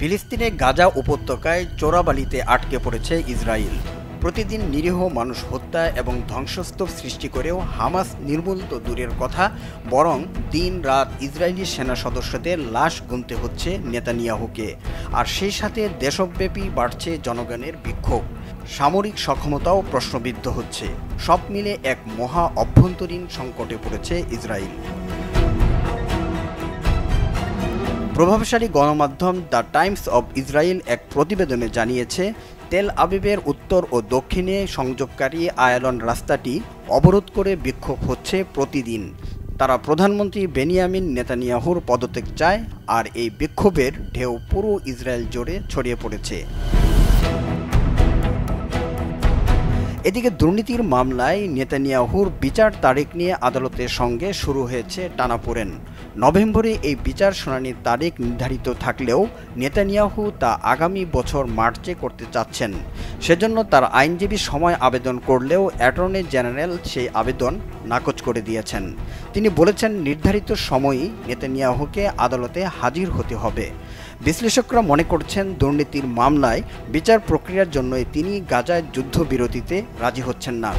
ফিলিস্তিনে গাজা উপত্যকায় চোরাবালিতে আটকে পড়েছে ইসরায়েল। প্রতিদিন নিরীহ মানুষ হত্যা এবং ধ্বংসস্তূপ সৃষ্টি করেও হামাস নির্মূল তো দূরের কথা, বরং দিন রাত ইসরায়েলি সেনা সদস্যদের লাশ গুনতে হচ্ছে নেতানিয়াহুকে। আর সেই সাথে দেশব্যাপী বাড়ছে জনগণের বিক্ষোভ, সামরিক সক্ষমতাও প্রশ্নবিদ্ধ হচ্ছে। সব মিলে এক মহা অভ্যন্তরীণ সংকটে পড়েছে ইসরায়েল। প্রভাবশালী গণমাধ্যম দ্য টাইমস অব ইসরায়েল এক প্রতিবেদনে জানিয়েছে, তেল আবিবের উত্তর ও দক্ষিণে সংযোগকারী আয়ালন রাস্তাটি অবরোধ করে বিক্ষোভ হচ্ছে প্রতিদিন। তারা প্রধানমন্ত্রী বেনিয়ামিন নেতানিয়াহুর পদত্যাগ চায়, আর এই বিক্ষোভের ঢেউ পুরো ইসরায়েল জুড়ে ছড়িয়ে পড়েছে। এদিকে দুর্নীতির মামলায় নেতানিয়াহুর বিচার তারিখ নিয়ে আদালতের সঙ্গে শুরু হয়েছে টানাপোড়েন। নভেম্বরে এই বিচার শুনানির তারিখ নির্ধারিত থাকলেও নেতানিয়াহু তা আগামী বছর মার্চে করতে চাচ্ছেন। সেজন্য তার আইনজীবী সময় আবেদন করলেও অ্যাটর্নি জেনারেল সেই আবেদন নাকচ করে দিয়েছেন। তিনি বলেছেন, নির্ধারিত সময়ই নেতানিয়াহুকে আদালতে হাজির হতে হবে। বিশ্লেষকরা মনে করছেন, দুর্নীতির মামলায় বিচার প্রক্রিয়ার জন্যই তিনি গাজায় যুদ্ধবিরতিতে রাজি হচ্ছেন না।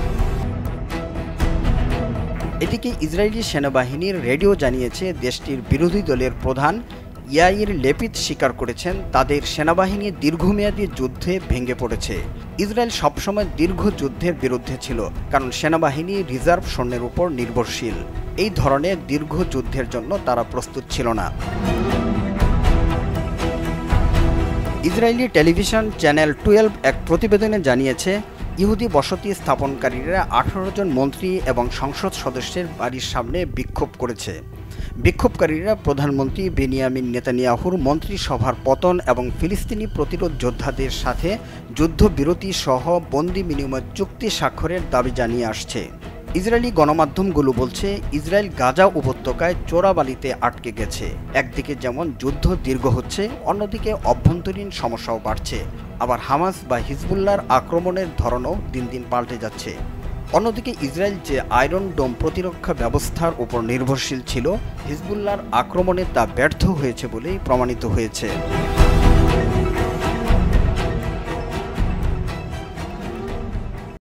এদিকে ইসরায়েলি সেনাবাহিনীর রেডিও জানিয়েছে, দেশটির বিরোধী দলের প্রধান ইয়াইর লেপিদ স্বীকার করেছেন তাদের দীর্ঘমেয়াদী দীর্ঘমেয়াদী যুদ্ধে ভেঙে পড়েছে। ইসরায়েল সবসময় দীর্ঘ যুদ্ধের বিরুদ্ধে ছিল, কারণ সেনাবাহিনী রিজার্ভ সৈন্যের উপর নির্ভরশীল। এই ধরনের দীর্ঘ যুদ্ধের জন্য তারা প্রস্তুত ছিল না। ইসরায়েলি টেলিভিশন চ্যানেল 12 এক প্রতিবেদনে জানিয়েছে, ইহুদি বসতি স্থাপনকারীরা 18 জন মন্ত্রী এবং সংসদ সদস্যের বাড়ির সামনে বিক্ষোভ করেছে। বিক্ষোভকারীরা প্রধানমন্ত্রী বেনিয়ামিন নেতানিয়াহুর মন্ত্রিসভার পতন এবং ফিলিস্তিনি প্রতিরোধ যোদ্ধাদের সাথে যুদ্ধবিরতি সহ বন্দি বিনিময় চুক্তি স্বাক্ষরের দাবি জানিয়ে আসছে। ইসরায়েলি গণমাধ্যমগুলো বলছে, ইসরায়েল গাজা উপত্যকায় চোরাবালিতে আটকে গেছে। একদিকে যেমন যুদ্ধ দীর্ঘ হচ্ছে, অন্যদিকে অভ্যন্তরীণ সমস্যাও বাড়ছে। আবার হামাস বা হিজবুল্লাহর আক্রমণের ধরনও দিন দিন পাল্টে যাচ্ছে। অন্যদিকে ইসরায়েল যে আয়রন ডোম প্রতিরক্ষা ব্যবস্থার উপর নির্ভরশীল ছিল, হিজবুল্লাহর আক্রমণে তা ব্যর্থ হয়েছে বলেই প্রমাণিত হয়েছে।